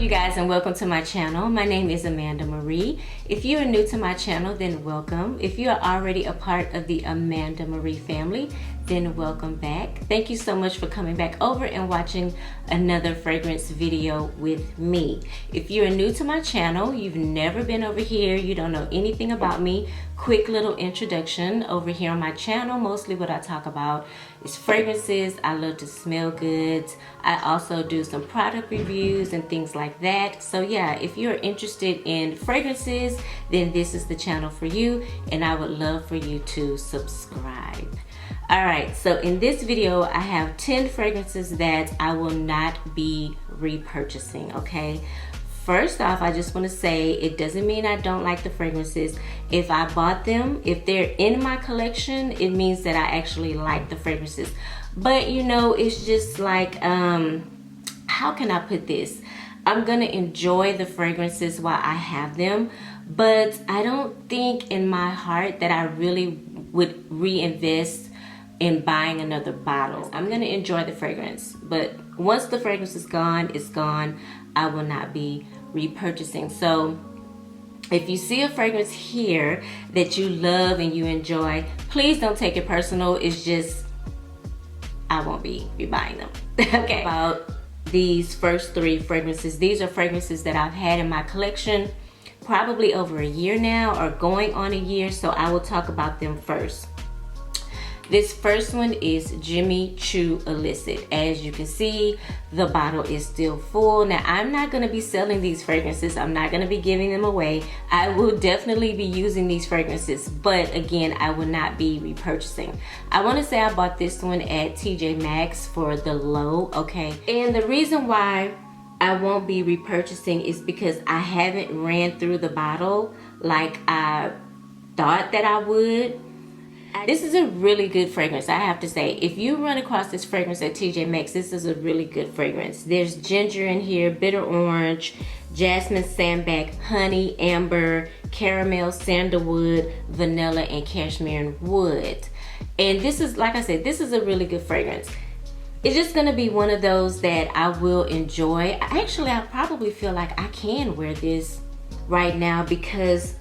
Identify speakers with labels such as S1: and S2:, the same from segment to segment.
S1: you guys, and welcome to my channel. My name is Amanda Marie. If you are new to my channel, then welcome. If you are already a part of the Amanda Marie family, then welcome back. Thank you so much for coming back over and watching another fragrance video with me. If you're new to my channel, you've never been over here, you don't know anything about me, quick little introduction. Over here on my channel, mostly what I talk about is fragrances. I love to smell good. I also do some product reviews and things like that. So yeah, if you're interested in fragrances, then this is the channel for you, and I would love for you to subscribe. Alright, so in this video, I have 10 fragrances that I will not be repurchasing, okay? First off, I just want to say it doesn't mean I don't like the fragrances. If I bought them, if they're in my collection, it means that I actually like the fragrances. But you know, it's just like, how can I put this? I'm gonna enjoy the fragrances while I have them, but I don't think in my heart that I really would reinvest in buying another bottle. I'm gonna enjoy the fragrance, but once the fragrance is gone, it's gone. I will not be repurchasing. So if you see a fragrance here that you love and you enjoy, please don't take it personal. It's just, I won't be buying them. Okay. About these first 3 fragrances, these are fragrances that I've had in my collection probably over a year now, or going on a year, so I will talk about them first. This first one is Jimmy Choo Elicit. As you can see, the bottle is still full. Now, I'm not going to be selling these fragrances. I'm not going to be giving them away. I will definitely be using these fragrances, but again, I will not be repurchasing. I want to say I bought this one at TJ Maxx for the low, okay? And the reason why I won't be repurchasing is because I haven't ran through the bottle like I thought that I would. This is a really good fragrance, I have to say. If you run across this fragrance at TJ Maxx, this is a really good fragrance. There's ginger in here, bitter orange, jasmine, sandalwood, honey, amber, caramel, sandalwood, vanilla, and cashmere wood. And this is, like I said, this is a really good fragrance. It's just gonna be one of those that I will enjoy. Actually, I probably feel like I can wear this right now because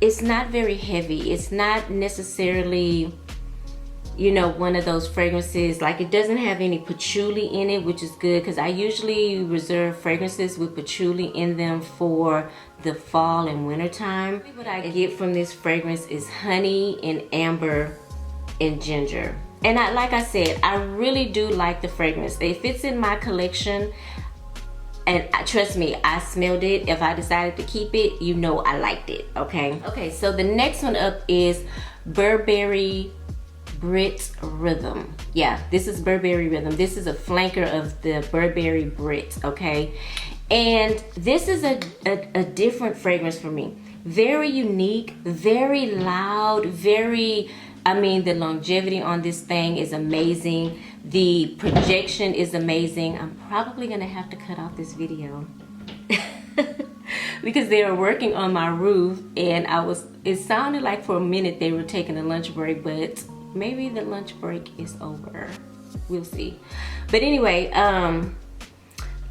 S1: it's not very heavy. It's not necessarily, you know, one of those fragrances, like it doesn't have any patchouli in it, which is good because I usually reserve fragrances with patchouli in them for the fall and winter time. What I get from this fragrance is honey and amber and ginger. And like I said, I really do like the fragrance. If it's in my collection, and trust me, I smelled it. If I decided to keep it, you know I liked it, okay? Okay, so the next one up is Burberry Rhythm. Yeah, this is Burberry Rhythm. This is a flanker of the Burberry Brit, okay? And this is a different fragrance for me. Very unique, very loud, very, I mean, the longevity on this thing is amazing. The projection is amazing. I'm probably gonna have to cut off this video because they are working on my roof, and it sounded like for a minute they were taking a lunch break, but maybe the lunch break is over. We'll see. But anyway,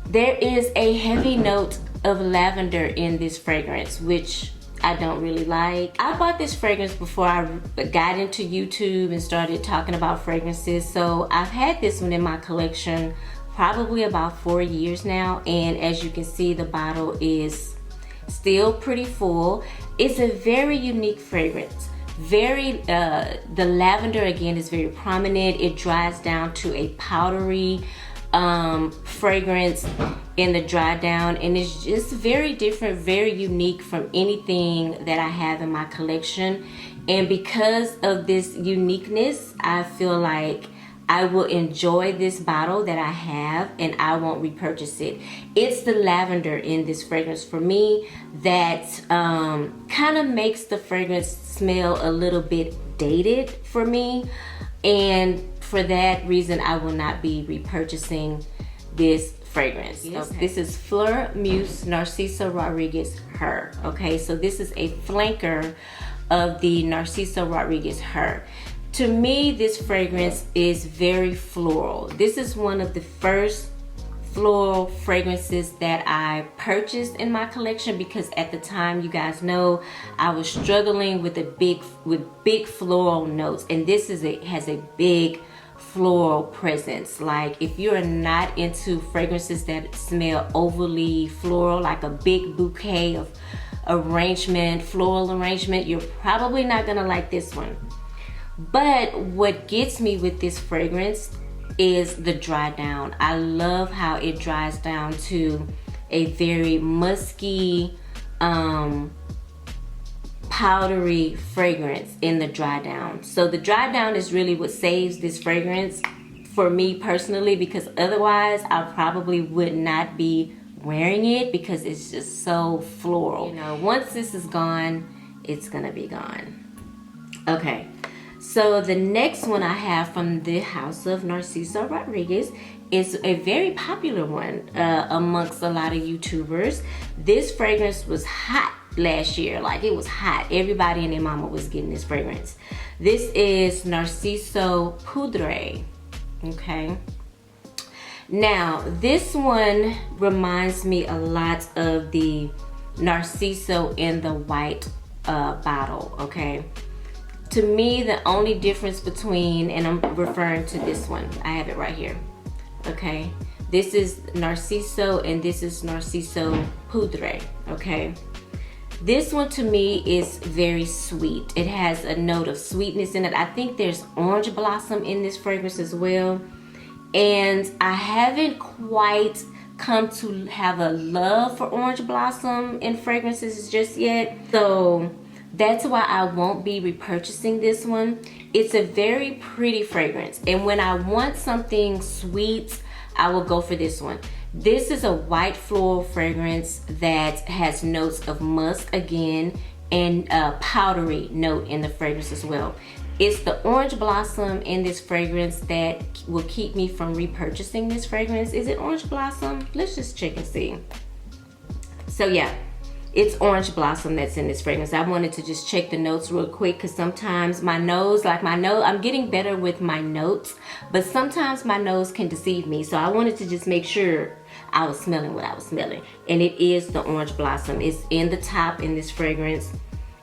S1: there is a heavy note of lavender in this fragrance, which I don't really like. I bought this fragrance before I got into YouTube and started talking about fragrances. So I've had this one in my collection probably about 4 years now. And as you can see, the bottle is still pretty full. It's a very unique fragrance. The lavender again is very prominent. It dries down to a powdery fragrance in the dry down, and it's just very different, very unique from anything that I have in my collection. And because of this uniqueness, I feel like I will enjoy this bottle that I have, and I won't repurchase it. It's the lavender in this fragrance for me that kind of makes the fragrance smell a little bit dated for me, and for that reason I will not be repurchasing this fragrance. Yes. So this is Fleur Muse Narciso Rodriguez Her. Okay, so this is a flanker of the Narciso Rodriguez Her. To me, this fragrance is very floral. This is one of the first floral fragrances that I purchased in my collection, because at the time, you guys know, I was struggling with big floral notes, and this has a big floral presence. Like, if you're not into fragrances that smell overly floral, like a big bouquet of floral arrangement, you're probably not gonna like this one. But what gets me with this fragrance is the dry down. I love how it dries down to a very musky, powdery fragrance in the dry down. So the dry down is really what saves this fragrance for me personally, because otherwise I probably would not be wearing it, because it's just so floral. You know, once this is gone, it's gonna be gone. Okay, so the next one I have from the house of Narciso Rodriguez is a very popular one amongst a lot of YouTubers. This fragrance was hot last year. Like, it was hot. Everybody and their mama was getting this fragrance. This is Narciso Poudre. Okay. Now, this one reminds me a lot of the Narciso in the white bottle, okay? To me, the only difference between, and I'm referring to this one, I have it right here, okay? This is Narciso and this is Narciso Poudre, okay? This one to me is very sweet. It has a note of sweetness in it. I think there's orange blossom in this fragrance as well. And I haven't quite come to have a love for orange blossom in fragrances just yet. So that's why I won't be repurchasing this one. It's a very pretty fragrance. And when I want something sweet, I will go for this one. This is a white floral fragrance that has notes of musk again, and a powdery note in the fragrance as well. It's the orange blossom in this fragrance that will keep me from repurchasing this fragrance. Is it orange blossom? Let's just check and see. So yeah, it's orange blossom that's in this fragrance. I wanted to just check the notes real quick, because sometimes my nose, I'm getting better with my notes, but sometimes my nose can deceive me. So I wanted to just make sure I was smelling what I was smelling. And it is the orange blossom. It's in the top in this fragrance.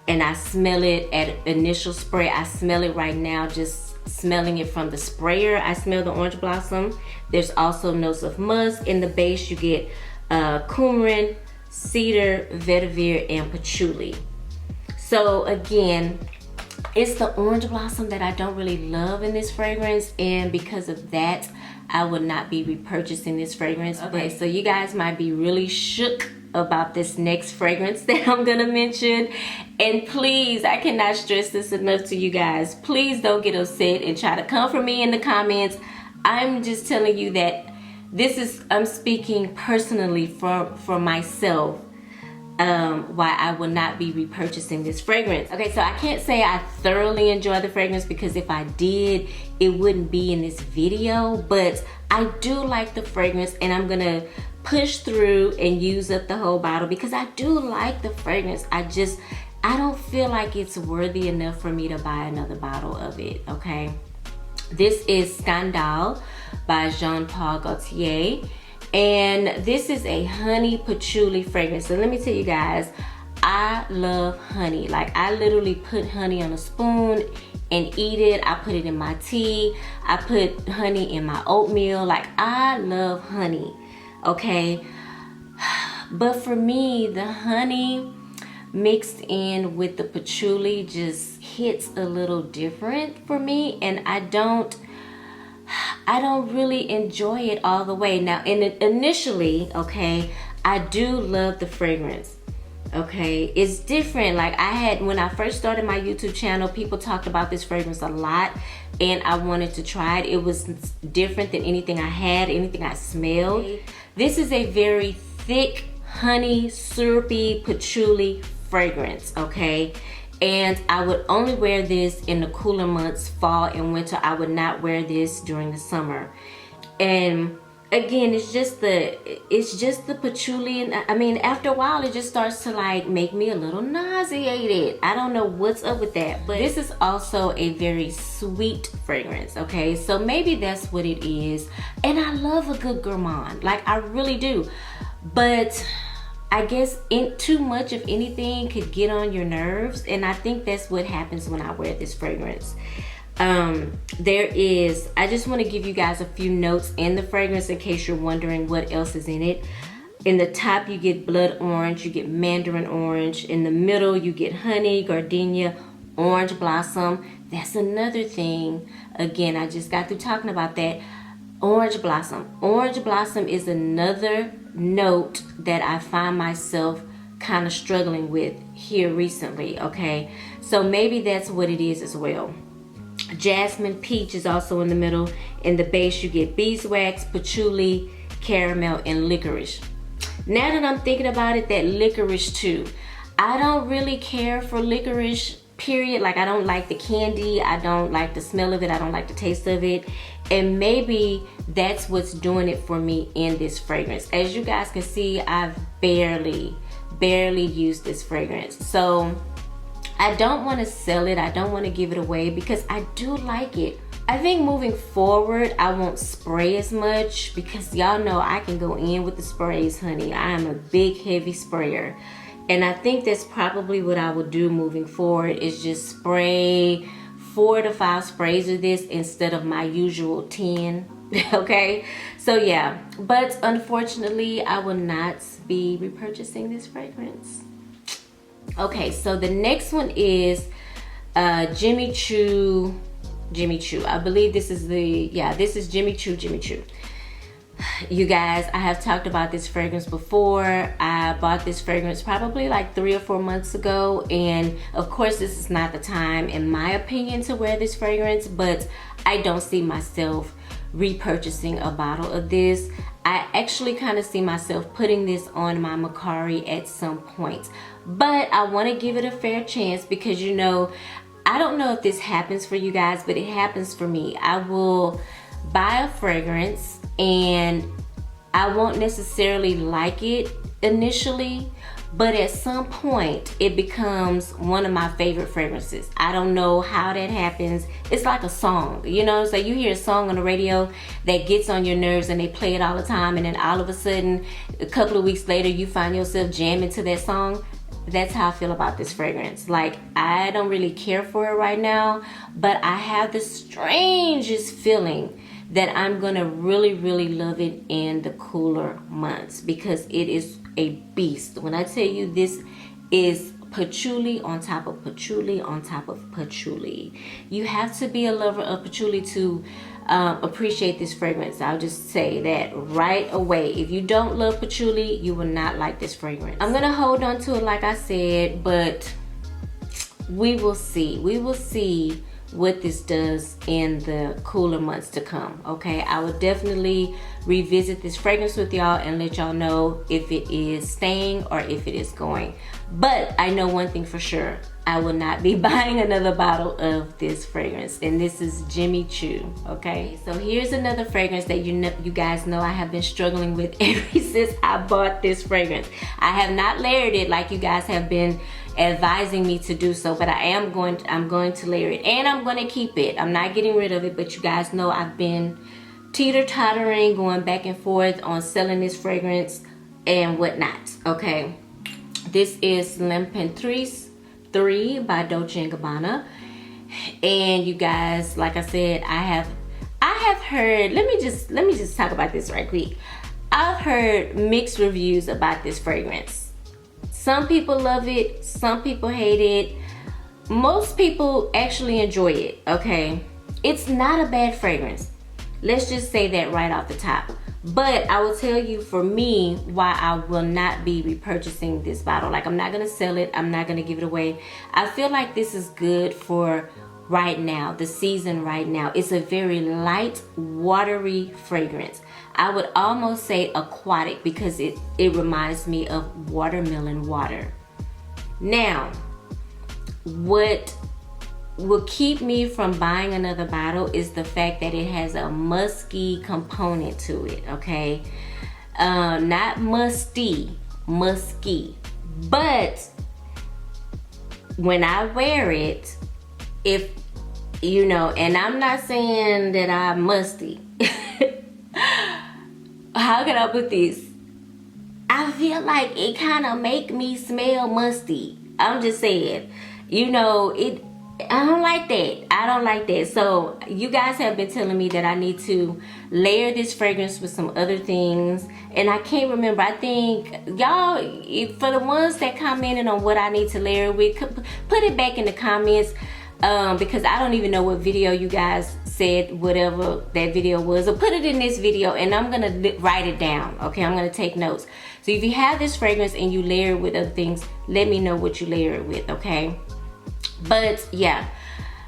S1: And I smell it at initial spray. I smell it right now, just smelling it from the sprayer. I smell the orange blossom. There's also notes of musk. In the base, you get coumarin, cedar, vetiver, and patchouli. So again, it's the orange blossom that I don't really love in this fragrance, and because of that, I would not be repurchasing this fragrance. Okay, so you guys might be really shook about this next fragrance that I'm gonna mention, and please, I cannot stress this enough to you guys, please don't get upset and try to come for me in the comments. I'm just telling you that I'm speaking personally for myself, why I will not be repurchasing this fragrance. Okay, so I can't say I thoroughly enjoy the fragrance, because if I did, it wouldn't be in this video, but I do like the fragrance, and I'm gonna push through and use up the whole bottle because I do like the fragrance. I don't feel like it's worthy enough for me to buy another bottle of it, okay? This is Scandale by Jean-Paul Gaultier, and this is a honey patchouli fragrance. So let me tell you guys, I love honey. Like, I literally put honey on a spoon and eat it. I put it in my tea. I put honey in my oatmeal. Like, I love honey, okay? But for me, the honey mixed in with the patchouli just hits a little different for me, and I don't really enjoy it all the way. Now, initially, okay, I do love the fragrance. Okay, it's different. Like, when I first started my YouTube channel, people talked about this fragrance a lot, and I wanted to try it. It was different than anything I smelled. This is a very thick, honey, syrupy, patchouli fragrance, okay? And I would only wear this in the cooler months, fall and winter. I would not wear this during the summer. And again, it's just the patchouli, and I mean, after a while it just starts to like make me a little nauseated. I don't know what's up with that, but this is also a very sweet fragrance, okay? So maybe that's what it is. And I love a good gourmand, like I really do. But I guess too much of anything could get on your nerves, and I think that's what happens when I wear this fragrance. I just want to give you guys a few notes in the fragrance in case you're wondering what else is in it. In the top, you get blood orange, you get mandarin orange. In the middle, you get honey, gardenia, orange blossom. That's another thing. Again, I just got through talking about that. Orange blossom. Orange blossom is another note that I find myself kind of struggling with here recently, okay? So maybe that's what it is as well. Jasmine peach is also in the middle. In the base, you get beeswax, patchouli, caramel, and licorice. Now that I'm thinking about it, that licorice too. I don't really care for licorice, period. Like, I don't like the candy. I don't like the smell of it. I don't like the taste of it. And maybe that's what's doing it for me in this fragrance. As you guys can see, I've barely used this fragrance. So I don't want to sell it. I don't want to give it away because I do like it. I think moving forward, I won't spray as much because y'all know I can go in with the sprays, honey. I am a big, heavy sprayer. And I think that's probably what I will do moving forward, is just spray 4 to 5 sprays of this instead of my usual 10. Okay? So yeah, but unfortunately, I will not be repurchasing this fragrance. Okay, so the next one is Jimmy Choo. I believe this is this is Jimmy Choo. You guys, I have talked about this fragrance before. I bought this fragrance probably like 3 or 4 months ago, and of course this is not the time in my opinion to wear this fragrance, but I don't see myself repurchasing a bottle of this. I actually kind of see myself putting this on my Mercari at some point, but I want to give it a fair chance because, you know, I don't know if this happens for you guys, but it happens for me. I will buy a fragrance and I won't necessarily like it initially, but at some point it becomes one of my favorite fragrances. I don't know how that happens. It's like a song, you know. So you hear a song on the radio that gets on your nerves and they play it all the time, and then all of a sudden a couple of weeks later you find yourself jamming to that song. That's how I feel about this fragrance. Like, I don't really care for it right now, but I have the strangest feeling that I'm gonna really love it in the cooler months because it is a beast. When I tell you this is patchouli on top of patchouli on top of patchouli. You have to be a lover of patchouli to appreciate this fragrance. I'll just say that right away. If you don't love patchouli, you will not like this fragrance. I'm gonna hold on to it like I said, but we will see. We will see what this does in the cooler months to come, okay? I will definitely revisit this fragrance with y'all and let y'all know if it is staying or if it is going. But I know one thing for sure, I will not be buying another bottle of this fragrance, and this is Jimmy Choo, okay? So here's another fragrance that you guys know I have been struggling with ever since I bought this fragrance. I have not layered it like you guys have been advising me to do so, but I'm going to layer it, and I'm going to keep it. I'm not getting rid of it, but you guys know I've been teeter-tottering, going back and forth on selling this fragrance and whatnot, okay? This is L'Impératrice 3 by Dolce & Gabbana. And you guys, like I said, I have heard, let me just talk about this right quick. I've heard mixed reviews about this fragrance. Some people love it, some people hate it. Most people actually enjoy it, okay? It's not a bad fragrance. Let's just say that right off the top. But I will tell you, for me, why I will not be repurchasing this bottle. Like, I'm not gonna sell it, I'm not gonna give it away. I feel like this is good for right now, the season right now. It's a very light, watery fragrance. I would almost say aquatic because it reminds me of watermelon water. Now, what will keep me from buying another bottle is the fact that it has a musky component to it, okay? Not musty, musky. But when I wear it, if, you know, and I'm not saying that I'm musty, how can I put this? I feel like it kind of make me smell musty. I'm just saying, you know, I don't like that. I don't like that. So you guys have been telling me that I need to layer this fragrance with some other things, and I can't remember. I think y'all, for the ones that commented on what I need to layer with, put it back in the comments, because I don't even know what video you guys said whatever that video was, or put it in this video and I'm gonna write it down. Okay, I'm gonna take notes. So if you have this fragrance and you layer it with other things, let me know what you layer it with. Okay, but yeah,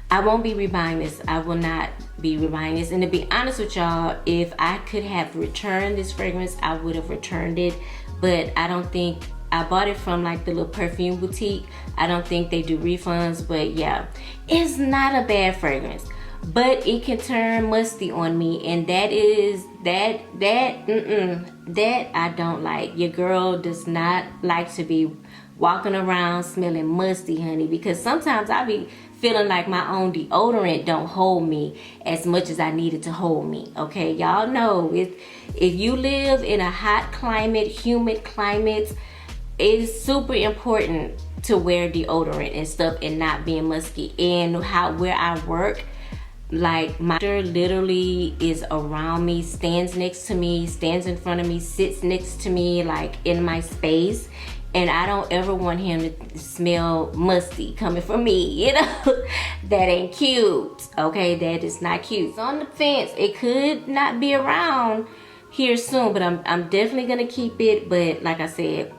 S1: I won't be rebuying this. I will not be rebuying this. And to be honest with y'all, if I could have returned this fragrance, I would have returned it. But I don't think, I bought it from like the little perfume boutique. I don't think they do refunds, but yeah, it's not a bad fragrance. But it can turn musty on me, and that I don't like. Your girl does not like to be walking around smelling musty, honey, because sometimes I be feeling like my own deodorant don't hold me as much as I need it to hold me. Okay, y'all know if you live in a hot climate, humid climate, it's super important to wear deodorant and stuff and not being musky. And where I work, like my doctor literally is around me, stands next to me, stands in front of me, sits next to me, like in my space, and I don't ever want him to smell musty coming from me, you know. That ain't cute. Okay, that is not cute. It's on the fence. It could not be around here soon, but I'm definitely gonna keep it. But like I said,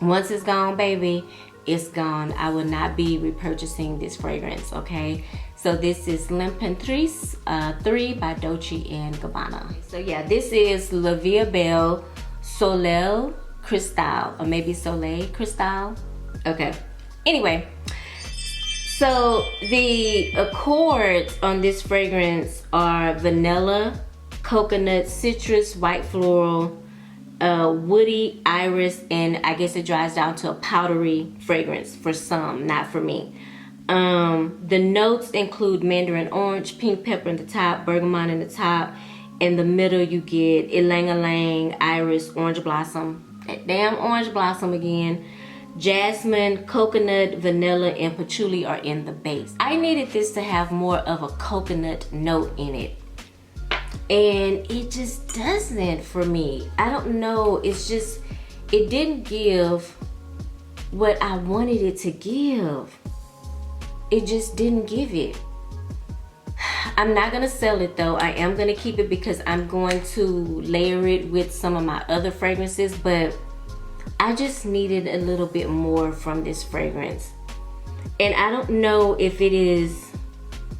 S1: once it's gone, baby, it's gone. I will not be repurchasing this fragrance. Okay, so this is L'Impératrice 3 by Dochi and Gabbana. So yeah, this is La Vie Belle Soleil Cristal, or maybe Soleil Cristal. Okay, anyway, so the accords on this fragrance are vanilla, coconut, citrus, white floral, woody, iris, and I guess it dries down to a powdery fragrance for some, not for me. The notes include mandarin orange, pink pepper in the top, bergamot in the top. In the middle you get ylang-ylang, iris, orange blossom, that damn orange blossom again, jasmine, coconut, vanilla, and patchouli are in the base. I needed this to have more of a coconut note in it, and it just doesn't for me. I don't know, it's just, it didn't give what I wanted it to give. It just didn't give it. I'm not gonna sell it though. I am gonna keep it because I'm going to layer it with some of my other fragrances, but I just needed a little bit more from this fragrance. And I don't know if it is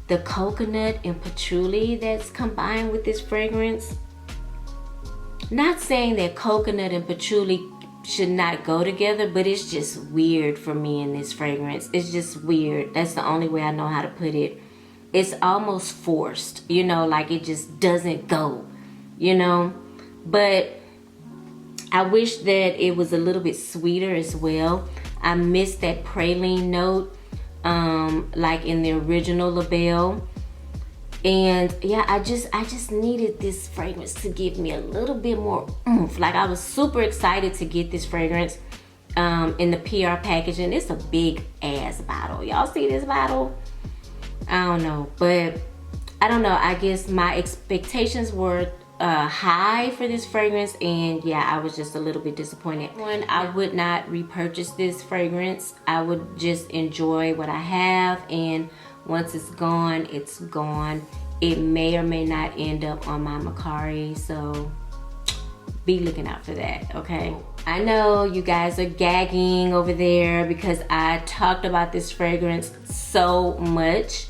S1: the coconut and patchouli that's combined with this fragrance. Not saying that coconut and patchouli should not go together, but it's just weird for me in this fragrance. It's just weird. That's the only way I know how to put it. It's almost forced, you know, like it just doesn't go, you know. But I wish that it was a little bit sweeter as well. I missed that praline note, like in the original label. And yeah, I just needed this fragrance to give me a little bit more oomph. Like, I was super excited to get this fragrance in the PR package, and it's a big ass bottle. Y'all see this bottle? I don't know, but I don't know. I guess my expectations were high for this fragrance, and yeah, I was just a little bit disappointed. I would not repurchase this fragrance. I would just enjoy what I have, and once it's gone, it's gone. It may or may not end up on my Mercari, so be looking out for that, okay? I know you guys are gagging over there because I talked about this fragrance so much,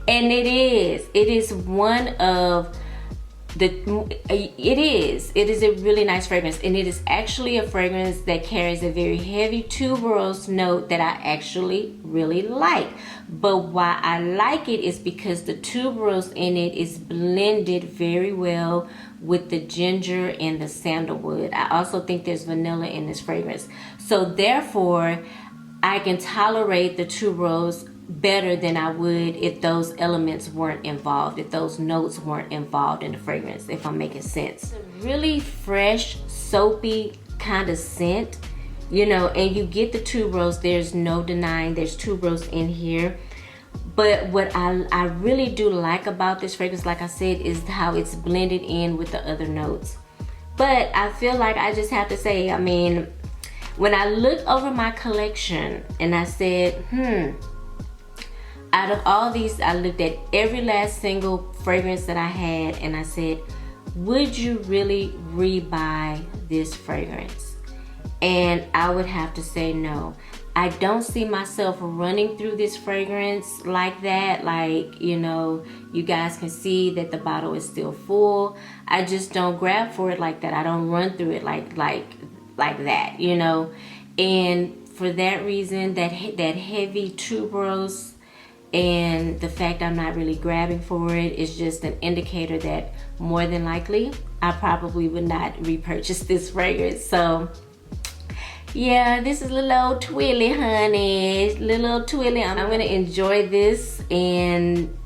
S1: and it is one of it is a really nice fragrance, and it is actually a fragrance that carries a very heavy tuberose note that I actually really like. But why I like it is because the tuberose in it is blended very well with the ginger and the sandalwood. I also think there's vanilla in this fragrance, so therefore I can tolerate the tuberose better than I would if those elements weren't involved, if those notes weren't involved in the fragrance, if I'm making sense. It's a really fresh, soapy kind of scent, you know, and you get the tuberose. There's no denying there's tuberose in here. But what I really do like about this fragrance, like I said, is how it's blended in with the other notes. But I feel like I just have to say, I mean, when I looked over my collection and I said, out of all these, I looked at every last single fragrance that I had and I said, would you really rebuy this fragrance? And I would have to say no. I don't see myself running through this fragrance like that. Like, you know, you guys can see that the bottle is still full. I just don't grab for it like that. I don't run through it like that, you know. And for that reason, that heavy tuberose and the fact I'm not really grabbing for it is just an indicator that more than likely I probably would not repurchase this fragrance. So yeah, this is little old Twilly, honey. Little old Twilly. I'm gonna enjoy this, and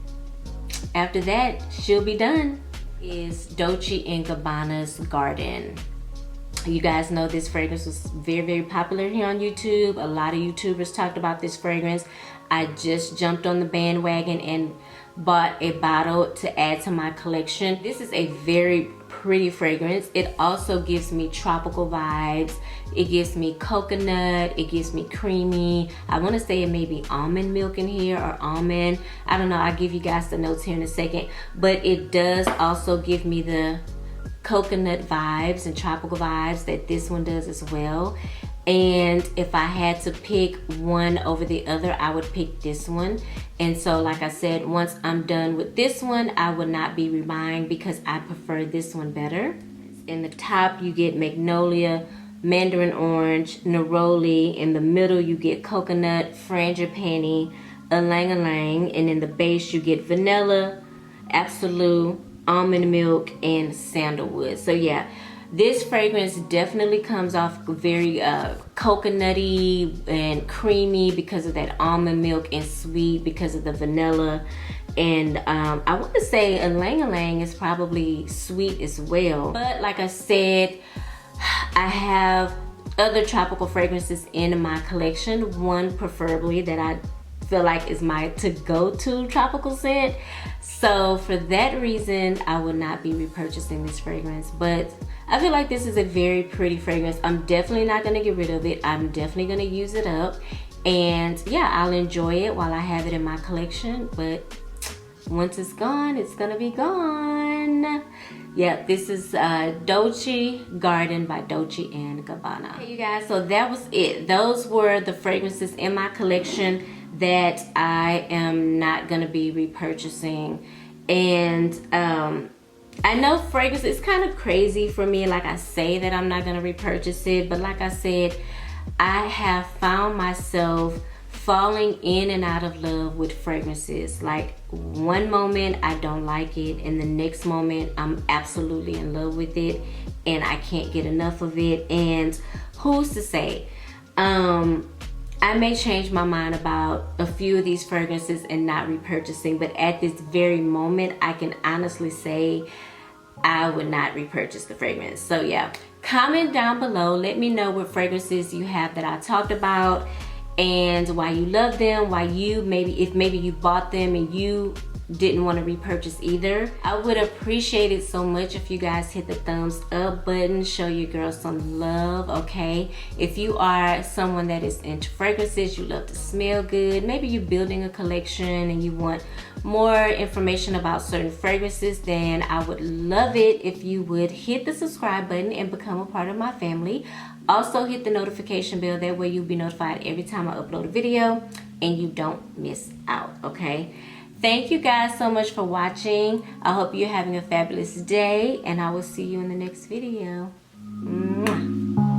S1: after that, she'll be done. Is Dochi and Gabbana's Garden. You guys know this fragrance was very, very popular here on YouTube. A lot of YouTubers talked about this fragrance. I just jumped on the bandwagon and bought a bottle to add to my collection. This is a very pretty fragrance. It also gives me tropical vibes. It gives me coconut. It gives me creamy. I want to say it may be almond milk in here or almond. I don't know. I'll give you guys the notes here in a second. But it does also give me the coconut vibes and tropical vibes that this one does as well. And if I had to pick one over the other, I would pick this one. And so, like I said, once I'm done with this one, I would not be rebuying because I prefer this one better. In the top, you get magnolia, mandarin orange, neroli. In the middle, you get coconut, frangipani, ylang ylang. And in the base, you get vanilla, absolute, almond milk, and sandalwood. So yeah, this fragrance definitely comes off very coconutty and creamy because of that almond milk, and sweet because of the vanilla. And I want to say ylang ylang is probably sweet as well. But like I said, I have other tropical fragrances in my collection. One preferably that I feel like is my to-go-to tropical scent. So for that reason, I will not be repurchasing this fragrance. But I feel like this is a very pretty fragrance. I'm definitely not gonna get rid of it. I'm definitely gonna use it up. And yeah, I'll enjoy it while I have it in my collection. But once it's gone, it's gonna be gone. Yeah, this is Dolce Garden by Dochi and Gabbana. Okay, you guys, so that was it. Those were the fragrances in my collection that I am not gonna be repurchasing. And I know fragrance is kind of crazy for me. Like I say that I'm not gonna repurchase it, but like I said, I have found myself falling in and out of love with fragrances. Like one moment I don't like it, and the next moment I'm absolutely in love with it and I can't get enough of it. And who's to say, I may change my mind about a few of these fragrances and not repurchasing, but at this very moment I can honestly say I would not repurchase the fragrance. So yeah, comment down below, let me know what fragrances you have that I talked about and why you love them, why you if maybe you bought them and you didn't want to repurchase either. I would appreciate it so much if you guys hit the thumbs up button, show your girl some love, okay? If you are someone that is into fragrances, you love to smell good, maybe you're building a collection and you want more information about certain fragrances, then I would love it if you would hit the subscribe button and become a part of my family. Also hit the notification bell, that way you'll be notified every time I upload a video and you don't miss out, okay? Thank you guys so much for watching. I hope you're having a fabulous day, and I will see you in the next video. Mwah.